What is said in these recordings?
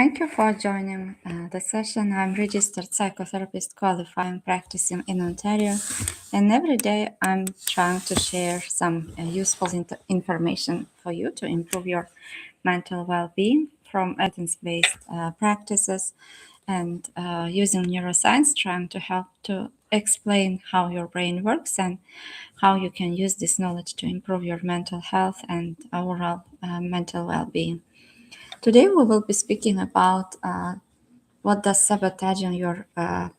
Thank you for joining the session. I'm registered psychotherapist qualifying practicing in Ontario, and every day I'm trying to share some useful information for you to improve your mental well-being from evidence-based practices and using neuroscience, trying to help to explain how your brain works and how you can use this knowledge to improve your mental health and overall mental well-being. Today we will be speaking about what does sabotaging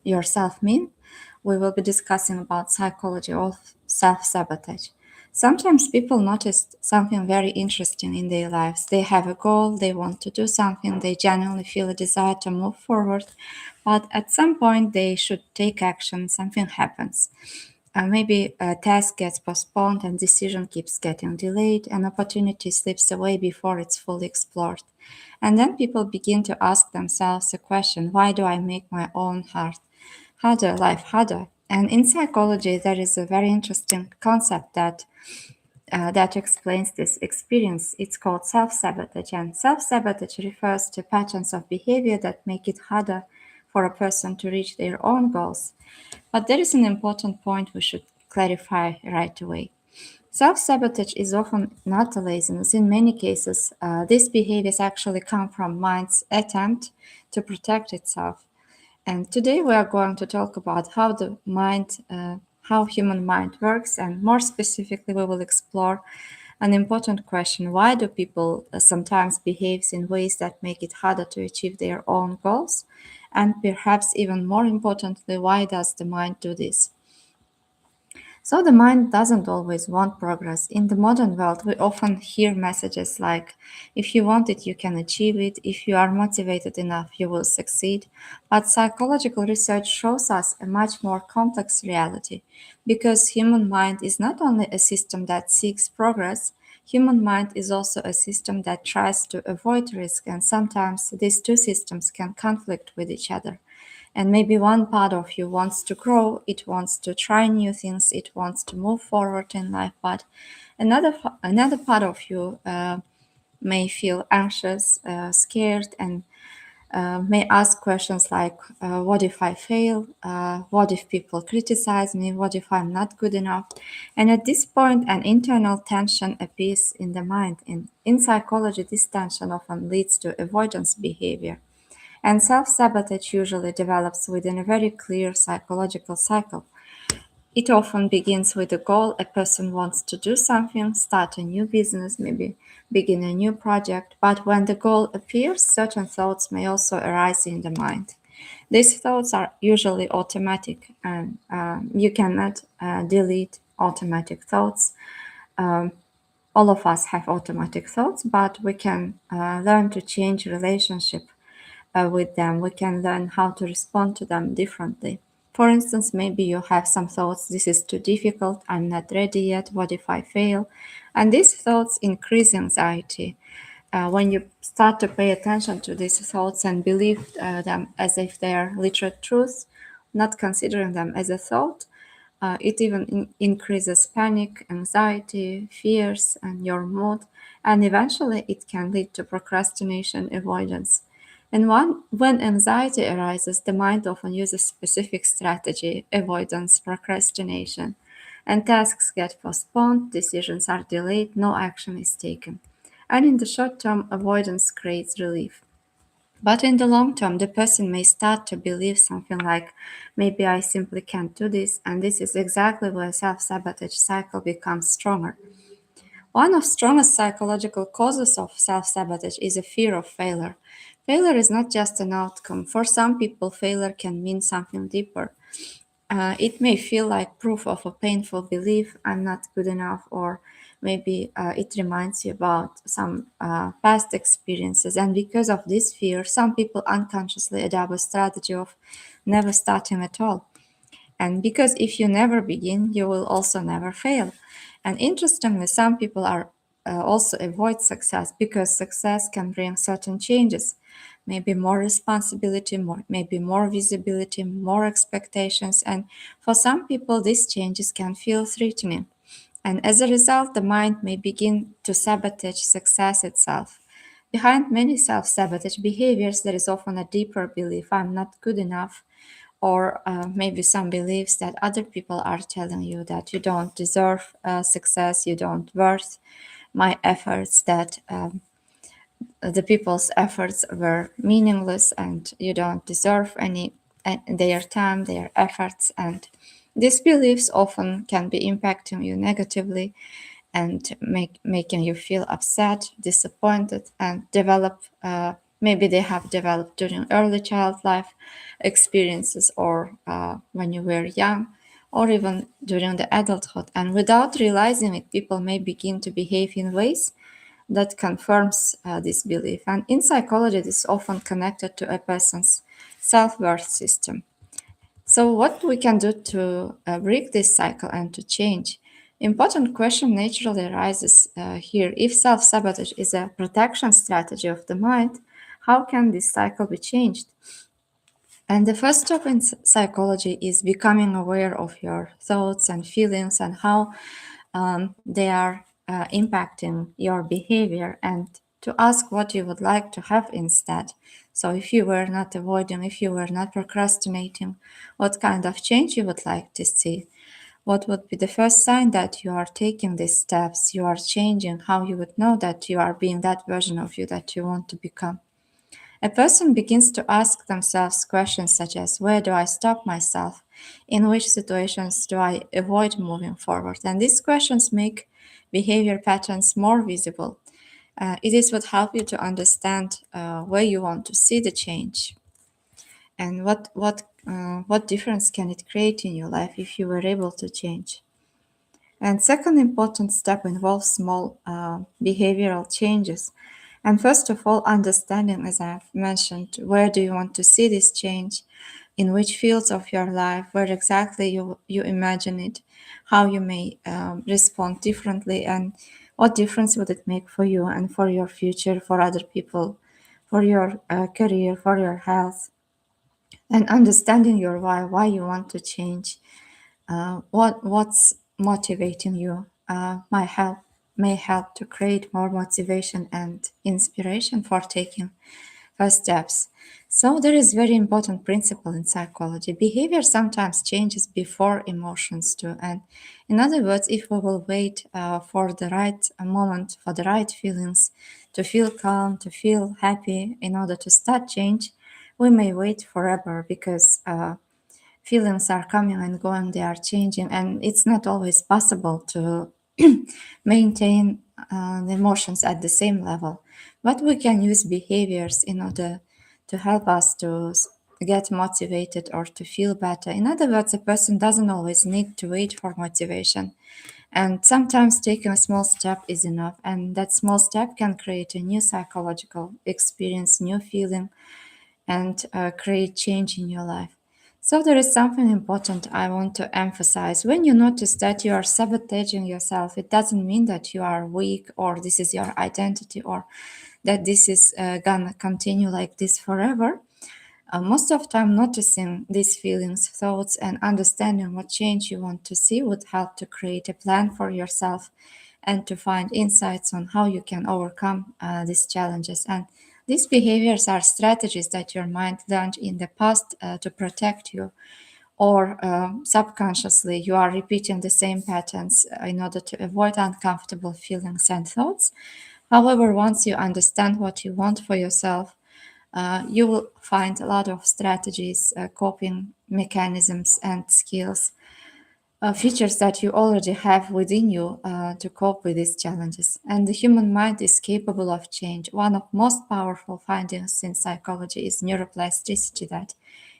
yourself mean. We will be discussing about psychology of self-sabotage. Sometimes people notice something very interesting in their lives. They have a goal, they want to do something, they genuinely feel a desire to move forward, but at some point they should take action, something happens. Maybe a task gets postponed and decision keeps getting delayed, and opportunity slips away before it's fully explored. And then people begin to ask themselves the question, why do I make my own life harder? And in psychology, there is a very interesting concept that explains this experience. It's called self-sabotage, and self-sabotage refers to patterns of behavior that make it harder for a person to reach their own goals. But there is an important point we should clarify right away. Self-sabotage is often not a laziness. In many cases, these behaviors actually come from mind's attempt to protect itself. And today we are going to talk about how human mind works, and more specifically, we will explore an important question: why do people sometimes behave in ways that make it harder to achieve their own goals? And perhaps even more importantly, why does the mind do this? So the mind doesn't always want progress. In the modern world, we often hear messages like, if you want it, you can achieve it. If you are motivated enough, you will succeed. But psychological research shows us a much more complex reality, because human mind is not only a system that seeks progress, human mind is also a system that tries to avoid risk, and sometimes these two systems can conflict with each other. And maybe one part of you wants to grow, it wants to try new things, it wants to move forward in life, but another part of you may feel anxious, scared, and may ask questions like, what if I fail? What if people criticize me? What if I'm not good enough? And at this point, an internal tension appears in the mind. In psychology, this tension often leads to avoidance behavior. And self-sabotage usually develops within a very clear psychological cycle. It often begins with a goal. A person wants to do something, start a new business, maybe begin a new project. But when the goal appears, certain thoughts may also arise in the mind. These thoughts are usually automatic, and you cannot delete automatic thoughts. All of us have automatic thoughts, but we can learn to change relationship with them. We can learn how to respond to them differently. For instance, maybe you have some thoughts, this is too difficult, I'm not ready yet, what if I fail? And these thoughts increase anxiety. When you start to pay attention to these thoughts and believe them as if they are literal truths, not considering them as a thought, it even increases panic, anxiety, fears, and your mood, and eventually it can lead to procrastination, avoidance. And when anxiety arises, the mind often uses specific strategy, avoidance, procrastination, and tasks get postponed, decisions are delayed, no action is taken. And in the short term, avoidance creates relief. But in the long term, the person may start to believe something like, maybe I simply can't do this, and this is exactly where self-sabotage cycle becomes stronger. One of strongest psychological causes of self-sabotage is a fear of failure. Failure is not just an outcome. For some people, failure can mean something deeper. It may feel like proof of a painful belief, I'm not good enough, or maybe it reminds you about some past experiences. And because of this fear, some people unconsciously adopt a strategy of never starting at all. And because if you never begin, you will also never fail. And interestingly, some people are also avoid success because success can bring certain changes, maybe more responsibility, maybe more visibility, more expectations. And for some people, these changes can feel threatening. And as a result, the mind may begin to sabotage success itself. behind many self-sabotage behaviors, there is often a deeper belief I'm not good enough, or maybe some beliefs that other people are telling you that you don't deserve success, you don't worth my efforts, that the people's efforts were meaningless and you don't deserve any their time, their efforts. And these beliefs often can be impacting you negatively and making you feel upset, disappointed, and develop. Maybe they have developed during early child life experiences, or when you were young, or even during the adulthood. And without realizing it, people may begin to behave in ways that confirms this belief. And in psychology, this is often connected to a person's self-worth system. So what we can do to break this cycle and to change? Important question naturally arises here. If self-sabotage is a protection strategy of the mind, how can this cycle be changed? And the first step in psychology is becoming aware of your thoughts and feelings and how they are impacting your behavior, and to ask what you would like to have instead. So, if you were not avoiding, if you were not procrastinating, what kind of change you would like to see? What would be the first sign that you are taking these steps, you are changing, how you would know that you are being that version of you that you want to become? A person begins to ask themselves questions such as, where do I stop myself? In which situations do I avoid moving forward? And these questions make behavior patterns more visible. It is what help you to understand where you want to see the change, and what difference can it create in your life if you were able to change. And second important step involves small behavioral changes. And first of all, understanding, as I've mentioned, where do you want to see this change, in which fields of your life, where exactly you imagine it, how you may respond differently, and what difference would it make for you and for your future, for other people, for your career, for your health, and understanding your why you want to change, what's motivating you, may help to create more motivation and inspiration for taking first steps. So there is very important principle in psychology. Behavior sometimes changes before emotions do. And in other words, if we will wait for the right moment, for the right feelings, to feel calm, to feel happy in order to start change, we may wait forever, because feelings are coming and going, they are changing, and it's not always possible to maintain the emotions at the same level. But we can use behaviors in order to help us to get motivated or to feel better. In other words, a person doesn't always need to wait for motivation. And sometimes taking a small step is enough. And that small step can create a new psychological experience, new feeling, and create change in your life. So there is something important I want to emphasize. When you notice that you are sabotaging yourself, it doesn't mean that you are weak, or this is your identity, or that this is gonna continue like this forever. Most of the time, noticing these feelings, thoughts, and understanding what change you want to see would help to create a plan for yourself and to find insights on how you can overcome these challenges. And these behaviors are strategies that your mind learned in the past to protect you, or subconsciously you are repeating the same patterns in order to avoid uncomfortable feelings and thoughts. However, once you understand what you want for yourself, you will find a lot of strategies, coping mechanisms, and skills, features that you already have within you to cope with these challenges. And the human mind is capable of change. One of most powerful findings in psychology is neuroplasticity, that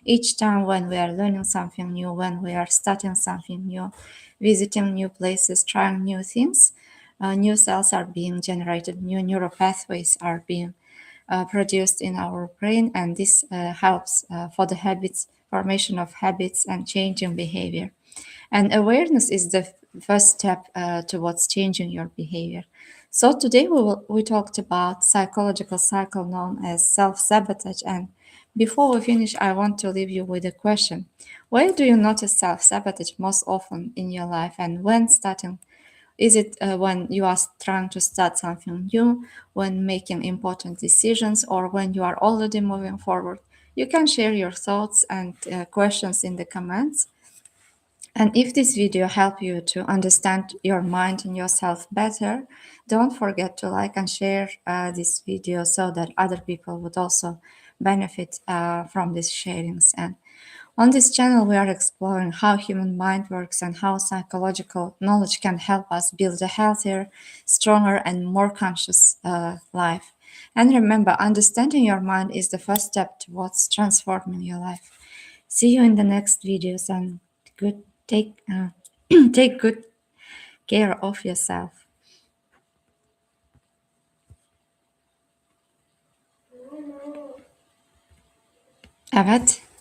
each time when we are learning something new, when we are studying something new, visiting new places, trying new things, new cells are being generated, new neural pathways are being produced in our brain, and this helps for the habits, formation of habits, and changing behavior. And awareness is the first step towards changing your behavior. So today we talked about psychological cycle known as self-sabotage. And before we finish, I want to leave you with a question. Where do you notice self-sabotage most often in your life, and when starting Is it when you are trying to start something new, when making important decisions, or when you are already moving forward? You can share your thoughts and questions in the comments. And if this video helped you to understand your mind and yourself better, don't forget to like and share this video so that other people would also benefit from these sharings. And on this channel, we are exploring how human mind works and how psychological knowledge can help us build a healthier, stronger, and more conscious life. And remember, understanding your mind is the first step towards transforming your life. See you in the next videos, and good take take good care of yourself. Evet.